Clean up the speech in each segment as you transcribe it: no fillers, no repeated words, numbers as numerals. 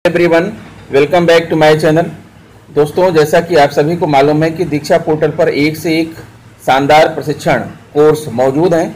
Everyone, welcome back to my channel. दोस्तों, जैसा कि आप सभी को मालूम है कि दीक्षा पोर्टल पर एक से एक शानदार प्रशिक्षण कोर्स मौजूद हैं।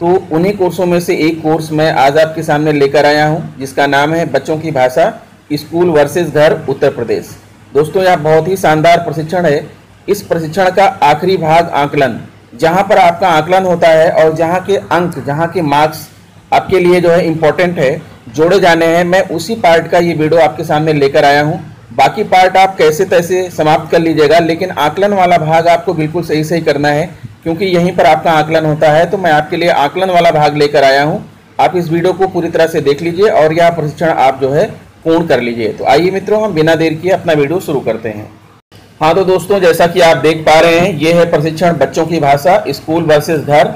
तो उन्हीं कोर्सों में से एक कोर्स मैं आज आपके सामने लेकर आया हूं, जिसका नाम है बच्चों की भाषा स्कूल वर्सेस घर उत्तर प्रदेश। दोस्तों, यह बहुत ही शानदार प्रशिक्षण है। इस प्रशिक्षण का आखिरी भाग आकलन, जहां पर आपका आकलन होता है और जहां के अंक, जहां के मार्क्स आपके लिए जो है इम्पोर्टेंट है, जोड़े जाने हैं, मैं उसी पार्ट का ये वीडियो आपके सामने लेकर आया हूं। बाकी पार्ट आप कैसे तैसे समाप्त कर लीजिएगा, लेकिन आकलन वाला भाग आपको बिल्कुल सही सही करना है, क्योंकि यहीं पर आपका आकलन होता है। तो मैं आपके लिए आकलन वाला भाग लेकर आया हूं। आप इस वीडियो को पूरी तरह से देख लीजिए और यह प्रशिक्षण आप जो है पूर्ण कर लीजिए। तो आइए मित्रों, हम बिना देर किए अपना वीडियो शुरू करते हैं। हाँ, तो दोस्तों, जैसा कि आप देख पा रहे हैं, ये है प्रशिक्षण बच्चों की भाषा स्कूल वर्सेस घर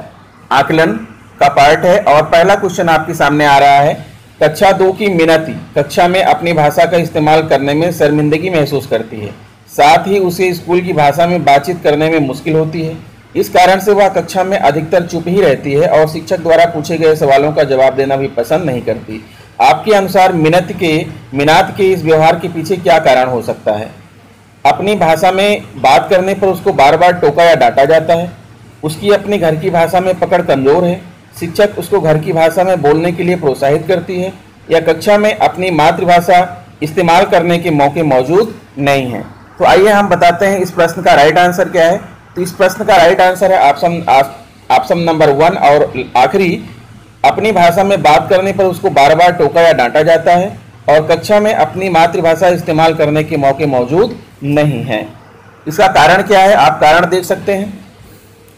आकलन का पार्ट है। और पहला क्वेश्चन आपके सामने आ रहा है, कक्षा 2 की मीनाती कक्षा में अपनी भाषा का इस्तेमाल करने में शर्मिंदगी महसूस करती है, साथ ही उसे स्कूल की भाषा में बातचीत करने में मुश्किल होती है। इस कारण से वह कक्षा में अधिकतर चुप ही रहती है और शिक्षक द्वारा पूछे गए सवालों का जवाब देना भी पसंद नहीं करती। आपके अनुसार मीनात के इस व्यवहार के पीछे क्या कारण हो सकता है? अपनी भाषा में बात करने पर उसको बार बार टोका या डांटा जाता है, उसकी अपनी घर की भाषा में पकड़ कमजोर है, शिक्षक उसको घर की भाषा में बोलने के लिए प्रोत्साहित करती है, या कक्षा में अपनी मातृभाषा इस्तेमाल करने के मौके मौजूद नहीं हैं। तो आइए हम बताते हैं इस प्रश्न का राइट आंसर क्या है। तो इस प्रश्न का राइट आंसर है ऑप्शन नंबर 1 और आखिरी, अपनी भाषा में बात करने पर उसको बार बार टोका या डांटा जाता है और कक्षा में अपनी मातृभाषा इस्तेमाल करने के मौके मौजूद नहीं हैं। इसका कारण क्या है, आप कारण देख सकते हैं।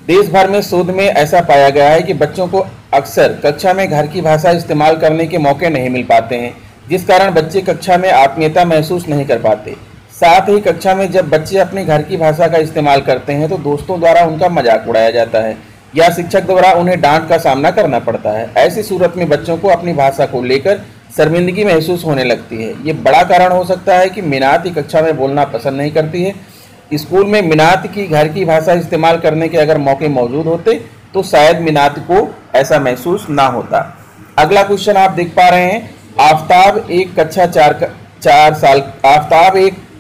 देश भर में शोध में ऐसा पाया गया है कि बच्चों को अक्सर कक्षा में घर की भाषा इस्तेमाल करने के मौके नहीं मिल पाते हैं, जिस कारण बच्चे कक्षा में आत्मीयता महसूस नहीं कर पाते। साथ ही कक्षा में जब बच्चे अपने घर की भाषा का इस्तेमाल करते हैं तो दोस्तों द्वारा उनका मजाक उड़ाया जाता है या शिक्षक द्वारा उन्हें डांट का सामना करना पड़ता है। ऐसी सूरत में बच्चों को अपनी भाषा को लेकर शर्मिंदगी महसूस होने लगती है। ये बड़ा कारण हो सकता है कि मीनात कक्षा में बोलना पसंद नहीं करती है। स्कूल में मीनात की घर की भाषा इस्तेमाल करने के अगर मौके मौजूद होते तो शायद मीनात को ऐसा महसूस ना होता। अगला क्वेश्चन आप देख पा रहे हैं, आफ्ताब एक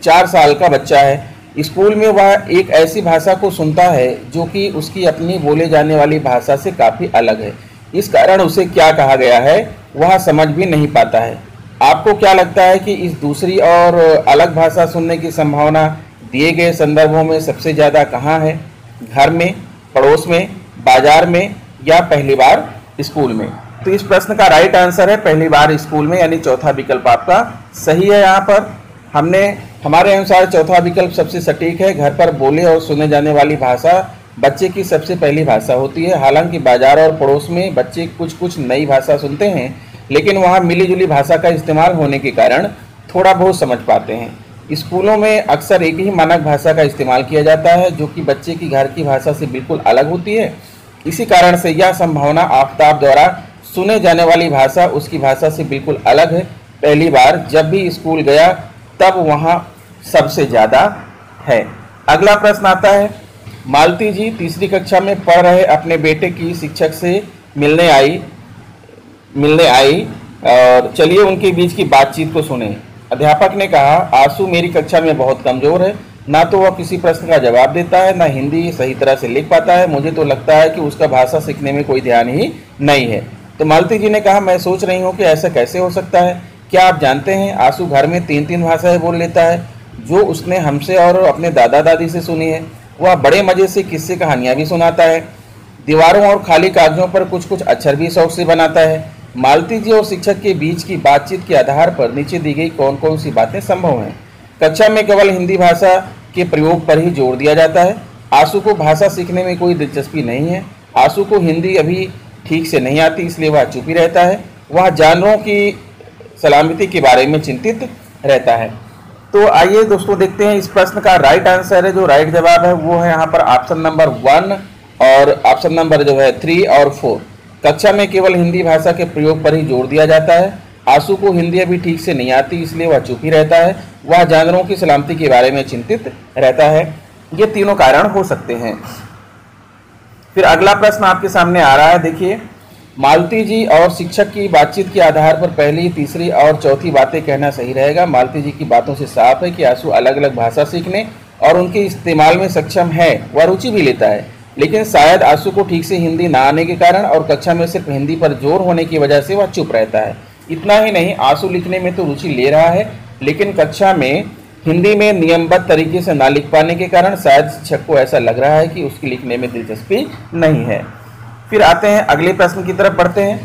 4 साल का बच्चा है। स्कूल में वह एक ऐसी भाषा को सुनता है जो कि उसकी अपनी बोले जाने वाली भाषा से काफ़ी अलग है। इस कारण उसे क्या कहा गया है वह समझ भी नहीं पाता है। आपको क्या लगता है कि इस दूसरी और अलग भाषा सुनने की संभावना दिए गए संदर्भों में सबसे ज़्यादा कहाँ है? घर में, पड़ोस में, बाजार में, या पहली बार स्कूल में? तो इस प्रश्न का राइट आंसर है पहली बार स्कूल में, यानी चौथा विकल्प आपका सही है। यहाँ पर हमारे अनुसार चौथा विकल्प सबसे सटीक है। घर पर बोले और सुने जाने वाली भाषा बच्चे की सबसे पहली भाषा होती है। हालांकि बाजार और पड़ोस में बच्चे कुछ नई भाषा सुनते हैं, लेकिन वहाँ मिली जुली भाषा का इस्तेमाल होने के कारण थोड़ा बहुत समझ पाते हैं। स्कूलों में अक्सर एक ही मानक भाषा का इस्तेमाल किया जाता है, जो कि बच्चे की घर की भाषा से बिल्कुल अलग होती है। इसी कारण से यह संभावना आफ्ताब द्वारा सुने जाने वाली भाषा उसकी भाषा से बिल्कुल अलग है, पहली बार जब भी स्कूल गया तब वहाँ सबसे ज़्यादा है। अगला प्रश्न आता है, मालती जी तीसरी कक्षा में पढ़ रहे अपने बेटे की शिक्षक से मिलने आई और चलिए उनके बीच की बातचीत को सुने। अध्यापक ने कहा, आशु मेरी कक्षा में बहुत कमज़ोर है, ना तो वह किसी प्रश्न का जवाब देता है, ना हिंदी सही तरह से लिख पाता है। मुझे तो लगता है कि उसका भाषा सीखने में कोई ध्यान ही नहीं है। तो मालती जी ने कहा, मैं सोच रही हूँ कि ऐसा कैसे हो सकता है। क्या आप जानते हैं आशु घर में 3 भाषाएं बोल लेता है, जो उसने हमसे और अपने दादा दादी से सुनी है। वह बड़े मज़े से किस्से कहानियाँ भी सुनाता है। दीवारों और खाली कागजों पर कुछ अक्षर भी शौक से बनाता है। मालती जी और शिक्षक के बीच की बातचीत के आधार पर नीचे दी गई कौन कौन सी बातें संभव हैं? कक्षा में केवल हिंदी भाषा के प्रयोग पर ही जोर दिया जाता है। आशु को भाषा सीखने में कोई दिलचस्पी नहीं है। आशु को हिंदी अभी ठीक से नहीं आती, इसलिए वह चुप ही रहता है। वह जानवरों की सलामती के बारे में चिंतित रहता है। तो आइए दोस्तों देखते हैं इस प्रश्न का राइट आंसर है, जो राइट जवाब है वो है यहाँ पर ऑप्शन नंबर 1 और ऑप्शन नंबर जो है 3 और 4। कक्षा में केवल हिंदी भाषा के प्रयोग पर ही जोर दिया जाता है। आशु को हिंदी अभी ठीक से नहीं आती, इसलिए वह चुप ही रहता है। वह जानवरों की सलामती के बारे में चिंतित रहता है। ये तीनों कारण हो सकते हैं। फिर अगला प्रश्न आपके सामने आ रहा है, देखिए, मालती जी और शिक्षक की बातचीत के आधार पर पहली, तीसरी और चौथी बातें कहना सही रहेगा। मालती जी की बातों से साफ है कि आशु अलग अलग भाषा सीखने और उनके इस्तेमाल में सक्षम है, वह रुचि भी लेता है, लेकिन शायद आशु को ठीक से हिंदी ना आने के कारण और कक्षा में सिर्फ हिंदी पर जोर होने की वजह से वह चुप रहता है। इतना ही नहीं, आशु लिखने में तो रुचि ले रहा है, लेकिन कक्षा में हिंदी में नियमबद्ध तरीके से ना लिख पाने के कारण शायद शिक्षक को ऐसा लग रहा है कि उसकी लिखने में दिलचस्पी नहीं है। फिर आते हैं अगले प्रश्न की तरफ बढ़ते हैं।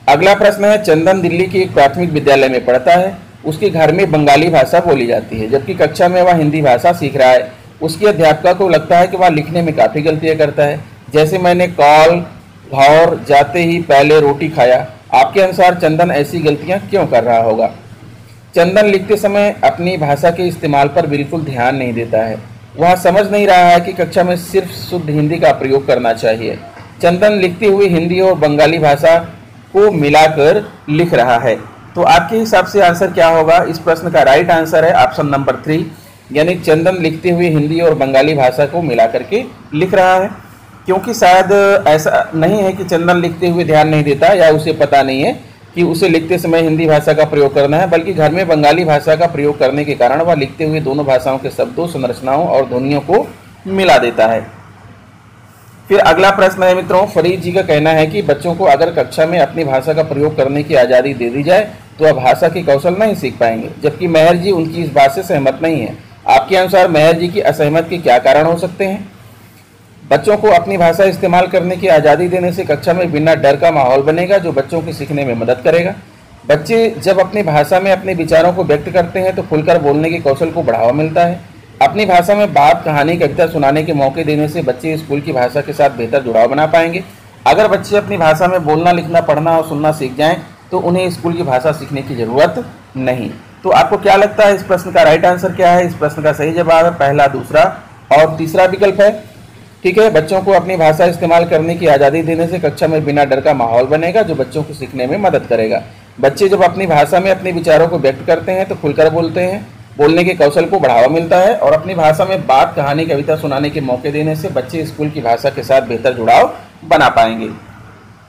अगला प्रश्न है, चंदन दिल्ली के एक प्राथमिक विद्यालय में पढ़ता है। उसके घर में बंगाली भाषा बोली जाती है, जबकि कक्षा में वह हिंदी भाषा सीख रहा है। उसकी अध्यापिका को लगता है कि वह लिखने में काफ़ी गलतियां करता है, जैसे मैंने कॉल घौर जाते ही पहले रोटी खाया। आपके अनुसार चंदन ऐसी गलतियां क्यों कर रहा होगा? चंदन लिखते समय अपनी भाषा के इस्तेमाल पर बिल्कुल ध्यान नहीं देता है। वह समझ नहीं रहा है कि कक्षा में सिर्फ शुद्ध हिंदी का प्रयोग करना चाहिए। चंदन लिखते हुए हिंदी और बंगाली भाषा को मिलाकर लिख रहा है। तो आपके हिसाब से आंसर क्या होगा? इस प्रश्न का राइट आंसर है ऑप्शन नंबर 3, यानी चंदन लिखते हुए हिंदी और बंगाली भाषा को मिला करके लिख रहा है। क्योंकि शायद ऐसा नहीं है कि चंदन लिखते हुए ध्यान नहीं देता या उसे पता नहीं है कि उसे लिखते समय हिंदी भाषा का प्रयोग करना है, बल्कि घर में बंगाली भाषा का प्रयोग करने के कारण वह लिखते हुए दोनों भाषाओं के शब्दों, संरचनाओं और ध्वनियों को मिला देता है। फिर अगला प्रश्न है मित्रों, फरीद जी का कहना है कि बच्चों को अगर कक्षा में अपनी भाषा का प्रयोग करने की आज़ादी दे दी जाए तो वह भाषा के कौशल नहीं सीख पाएंगे, जबकि मेहर जी उनकी इस बात से सहमत नहीं है। आपके अनुसार मेहर जी की असहमत के क्या कारण हो सकते हैं? बच्चों को अपनी भाषा इस्तेमाल करने की आज़ादी देने से कक्षा में बिना डर का माहौल बनेगा, जो बच्चों के सीखने में मदद करेगा। बच्चे जब अपनी भाषा में अपने विचारों को व्यक्त करते हैं तो खुलकर बोलने के कौशल को बढ़ावा मिलता है। अपनी भाषा में बात, कहानी, कविता सुनाने के मौके देने से बच्चे स्कूल की भाषा के साथ बेहतर जुड़ाव बना पाएंगे। अगर बच्चे अपनी भाषा में बोलना, लिखना, पढ़ना और सुनना सीख जाएं तो उन्हें स्कूल की भाषा सीखने की ज़रूरत नहीं। तो आपको क्या लगता है इस प्रश्न का राइट आंसर क्या है? इस प्रश्न का सही जवाब है पहला, दूसरा और तीसरा विकल्प है। ठीक है, बच्चों को अपनी भाषा इस्तेमाल करने की आज़ादी देने से कक्षा में बिना डर का माहौल बनेगा, जो बच्चों को सीखने में मदद करेगा। बच्चे जब अपनी भाषा में अपने विचारों को व्यक्त करते हैं तो खुलकर बोलते हैं, बोलने के कौशल को बढ़ावा मिलता है और अपनी भाषा में बात, कहानी, कविता सुनाने के मौके देने से बच्चे स्कूल की भाषा के साथ बेहतर जुड़ाव बना पाएंगे।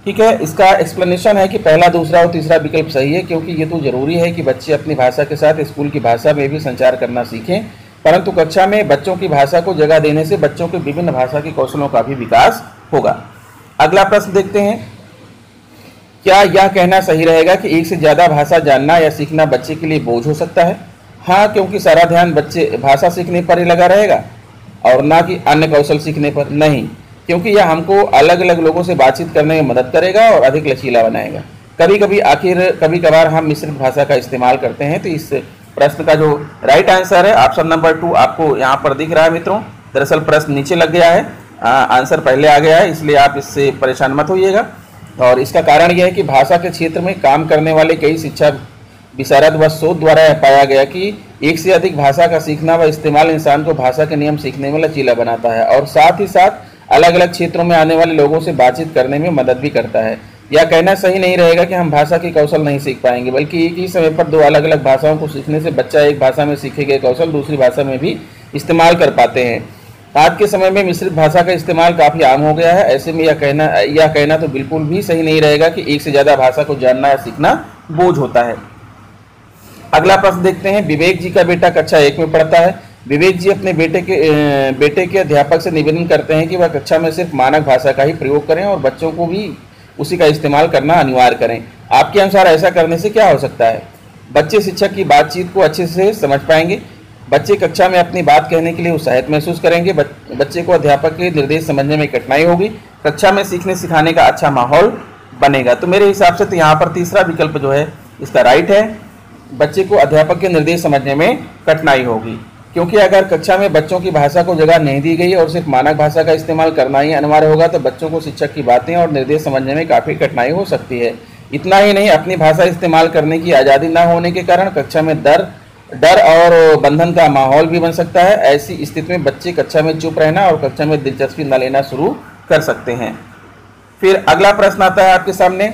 ठीक है, इसका एक्सप्लेनेशन है कि पहला, दूसरा और तीसरा विकल्प सही है, क्योंकि ये तो जरूरी है कि बच्चे अपनी भाषा के साथ स्कूल की भाषा में भी संचार करना सीखें, परंतु कक्षा में बच्चों की भाषा को जगह देने से बच्चों के विभिन्न भाषा के कौशलों का भी विकास होगा। अगला प्रश्न देखते हैं, क्या यह कहना सही रहेगा कि एक से ज़्यादा भाषा जानना या सीखना बच्चे के लिए बोझ हो सकता है? हाँ, क्योंकि सारा ध्यान बच्चे भाषा सीखने पर ही लगा रहेगा और ना कि अन्य कौशल सीखने पर। नहीं, क्योंकि यह हमको अलग अलग लोगों से बातचीत करने में मदद करेगा और अधिक लचीला बनाएगा। कभी कभार हम मिश्रित भाषा का इस्तेमाल करते हैं। तो इस प्रश्न का जो राइट आंसर है ऑप्शन नंबर 2 आपको यहाँ पर दिख रहा है मित्रों। दरअसल प्रश्न नीचे लग गया है, आंसर पहले आ गया है, इसलिए आप इससे परेशान मत होइएगा। और इसका कारण यह है कि भाषा के क्षेत्र में काम करने वाले कई शिक्षा विशारद व शोध द्वारा यह पाया गया कि एक से अधिक भाषा का सीखना व इस्तेमाल इंसान को भाषा के नियम सीखने में लचीला बनाता है और साथ ही साथ अलग अलग क्षेत्रों में आने वाले लोगों से बातचीत करने में मदद भी करता है। यह कहना सही नहीं रहेगा कि हम भाषा के कौशल नहीं सीख पाएंगे, बल्कि एक ही समय पर दो अलग अलग भाषाओं को सीखने से बच्चा एक भाषा में सीखे गए कौशल दूसरी भाषा में भी इस्तेमाल कर पाते हैं। आज के समय में मिश्रित भाषा का इस्तेमाल काफ़ी आम हो गया है। ऐसे में यह कहना तो बिल्कुल भी सही नहीं रहेगा कि एक से ज़्यादा भाषा को जानना या सीखना बोझ होता है। अगला प्रश्न देखते हैं, विवेक जी का बेटा कक्षा 1 में पढ़ता है। विवेक जी अपने बेटे के अध्यापक से निवेदन करते हैं कि वह कक्षा में सिर्फ मानक भाषा का ही प्रयोग करें और बच्चों को भी उसी का इस्तेमाल करना अनिवार्य करें। आपके अनुसार ऐसा करने से क्या हो सकता है? बच्चे शिक्षक की बातचीत को अच्छे से समझ पाएंगे, बच्चे कक्षा में अपनी बात कहने के लिए उत्साहित महसूस करेंगे, बच्चे को अध्यापक के निर्देश समझने में कठिनाई होगी, कक्षा में सीखने सिखाने का अच्छा माहौल बनेगा। तो मेरे हिसाब से तो यहाँ पर तीसरा विकल्प जो है इसका राइट है, बच्चे को अध्यापक के निर्देश समझने में कठिनाई होगी। क्योंकि अगर कक्षा में बच्चों की भाषा को जगह नहीं दी गई और सिर्फ मानक भाषा का इस्तेमाल करना ही अनिवार्य होगा तो बच्चों को शिक्षक की बातें और निर्देश समझने में काफ़ी कठिनाई हो सकती है। इतना ही नहीं, अपनी भाषा इस्तेमाल करने की आज़ादी न होने के कारण कक्षा में डर और बंधन का माहौल भी बन सकता है। ऐसी स्थिति में बच्चे कक्षा में चुप रहना और कक्षा में दिलचस्पी न लेना शुरू कर सकते हैं। फिर अगला प्रश्न आता है आपके सामने,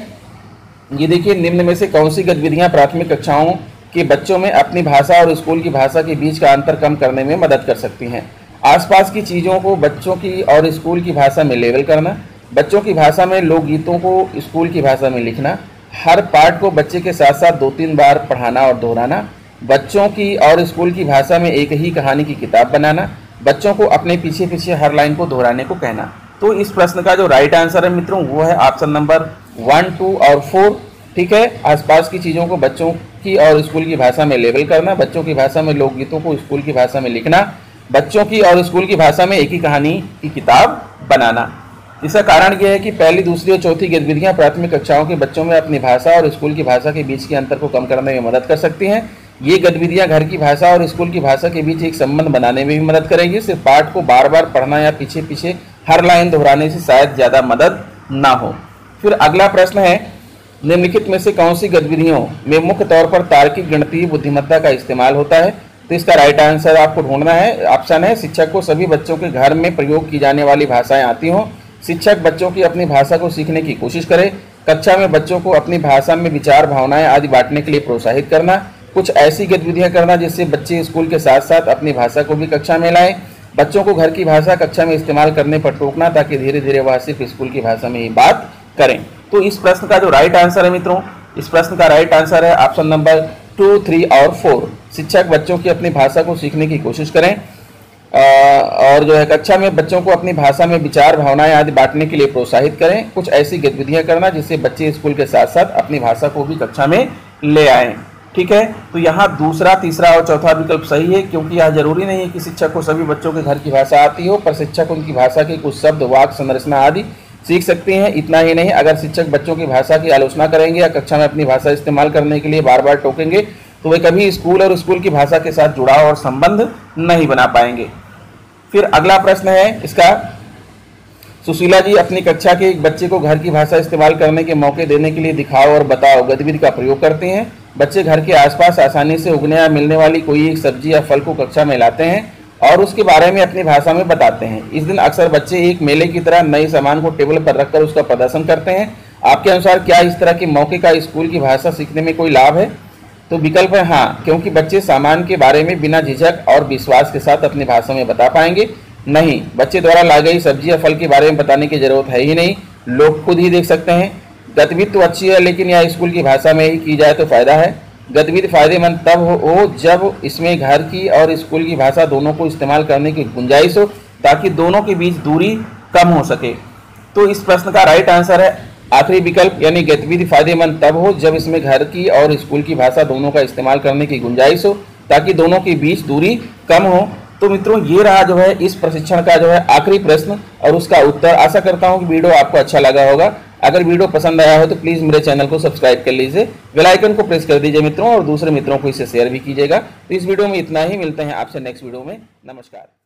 ये देखिए, निम्न में से कौन सी गतिविधियां प्राथमिक कक्षाओं के बच्चों में अपनी भाषा और स्कूल की भाषा के बीच का अंतर कम करने में मदद कर सकती हैं? आसपास की चीज़ों को बच्चों की और स्कूल की भाषा में लेबल करना, बच्चों की भाषा में लोकगीतों को स्कूल की भाषा में लिखना, हर पाठ को बच्चे के साथ साथ 2-3 बार पढ़ाना और दोहराना, बच्चों की और स्कूल की भाषा में एक ही कहानी की किताब बनाना, बच्चों को अपने पीछे पीछे हर लाइन को दोहराने को कहना। तो इस प्रश्न का जो राइट आंसर है मित्रों वो है ऑप्शन नंबर 1, 2 और 4। ठीक है, आसपास की चीज़ों को बच्चों की और स्कूल की भाषा में लेबल करना, बच्चों की भाषा में लोकगीतों को स्कूल की भाषा में लिखना, बच्चों की और स्कूल की भाषा में एक ही कहानी की किताब बनाना। इसका कारण यह है कि पहली, दूसरी और चौथी गतिविधियां प्राथमिक कक्षाओं के बच्चों में अपनी भाषा और स्कूल की भाषा के बीच के अंतर को कम करने में मदद कर सकती हैं। ये गतिविधियां घर की भाषा और स्कूल की भाषा के बीच एक संबंध बनाने में भी मदद करेंगी। सिर्फ पाठ को बार बार पढ़ना या पीछे पीछे हर लाइन दोहराने से शायद ज़्यादा मदद ना हो। फिर अगला प्रश्न है, निम्नलिखित में से कौन सी गतिविधियों में मुख्य तौर पर तार्किक गणितीय बुद्धिमत्ता का इस्तेमाल होता है? तो इसका राइट आंसर आपको ढूंढना है। ऑप्शन है, शिक्षक को सभी बच्चों के घर में प्रयोग की जाने वाली भाषाएं आती हों, शिक्षक बच्चों की अपनी भाषा को सीखने की कोशिश करे, कक्षा में बच्चों को अपनी भाषा में विचार, भावनाएं आदि बांटने के लिए प्रोत्साहित करना, कुछ ऐसी गतिविधियां करना जिससे बच्चे स्कूल के साथ साथ अपनी भाषा को भी कक्षा में लाएं, बच्चों को घर की भाषा कक्षा में इस्तेमाल करने पर टोकना ताकि धीरे धीरे वह सिर्फ स्कूल की भाषा में ही बात करें। तो इस प्रश्न का जो राइट आंसर है मित्रों, इस प्रश्न का राइट आंसर है ऑप्शन नंबर 2, 3 और 4। शिक्षक बच्चों की अपनी भाषा को सीखने की कोशिश करें और जो है कक्षा में बच्चों को अपनी भाषा में विचार, भावनाएं आदि बांटने के लिए प्रोत्साहित करें, कुछ ऐसी गतिविधियां करना जिससे बच्चे स्कूल के साथ साथ अपनी भाषा को भी कक्षा में ले आएं। ठीक है, तो यहाँ दूसरा, तीसरा और चौथा विकल्प सही है, क्योंकि यह जरूरी नहीं है कि शिक्षक को सभी बच्चों के घर की भाषा आती हो, पर शिक्षक उनकी भाषा के कुछ शब्द, वाक्य, संरचना आदि सीख सकते हैं। इतना ही नहीं, अगर शिक्षक बच्चों की भाषा की आलोचना करेंगे या कक्षा में अपनी भाषा इस्तेमाल करने के लिए बार बार टोकेंगे तो वे कभी स्कूल और स्कूल की भाषा के साथ जुड़ाव और संबंध नहीं बना पाएंगे। फिर अगला प्रश्न है इसका, सुशीला जी अपनी कक्षा के एक बच्चे को घर की भाषा इस्तेमाल करने के मौके देने के लिए दिखाओ और बताओ गतिविधि का प्रयोग करते हैं। बच्चे घर के आसपास आसानी से उगने या मिलने वाली कोई एक सब्जी या फल को कक्षा में लाते हैं और उसके बारे में अपनी भाषा में बताते हैं। इस दिन अक्सर बच्चे एक मेले की तरह नए सामान को टेबल पर रखकर उसका प्रदर्शन करते हैं। आपके अनुसार क्या इस तरह के मौके का स्कूल की भाषा सीखने में कोई लाभ है? तो विकल्प है हाँ, क्योंकि बच्चे सामान के बारे में बिना झिझक और विश्वास के साथ अपनी भाषा में बता पाएंगे। नहीं, बच्चे द्वारा लाई गई सब्जी या फल के बारे में बताने की जरूरत है ही नहीं, लोग खुद ही देख सकते हैं। गतिविधि तो अच्छी है, लेकिन यह स्कूल की भाषा में ही की जाए तो फायदा है। गतिविधि फायदेमंद तब हो जब इसमें घर की और स्कूल की भाषा दोनों को इस्तेमाल करने की गुंजाइश हो, ताकि दोनों के बीच दूरी कम हो सके। तो इस प्रश्न का राइट आंसर है आखिरी विकल्प, यानी गतिविधि फायदेमंद तब हो जब इसमें घर की और स्कूल की भाषा दोनों का इस्तेमाल करने की गुंजाइश हो, ताकि दोनों के बीच दूरी कम हो। तो मित्रों, ये रहा जो है इस प्रशिक्षण का जो है आखिरी प्रश्न और उसका उत्तर। आशा करता हूँ कि वीडियो आपको अच्छा लगा होगा। अगर वीडियो पसंद आया हो तो प्लीज़ मेरे चैनल को सब्सक्राइब कर लीजिए, बेल आइकन को प्रेस कर दीजिए मित्रों, और दूसरे मित्रों को इसे शेयर भी कीजिएगा। तो इस वीडियो में इतना ही, मिलते हैं आपसे नेक्स्ट वीडियो में। नमस्कार।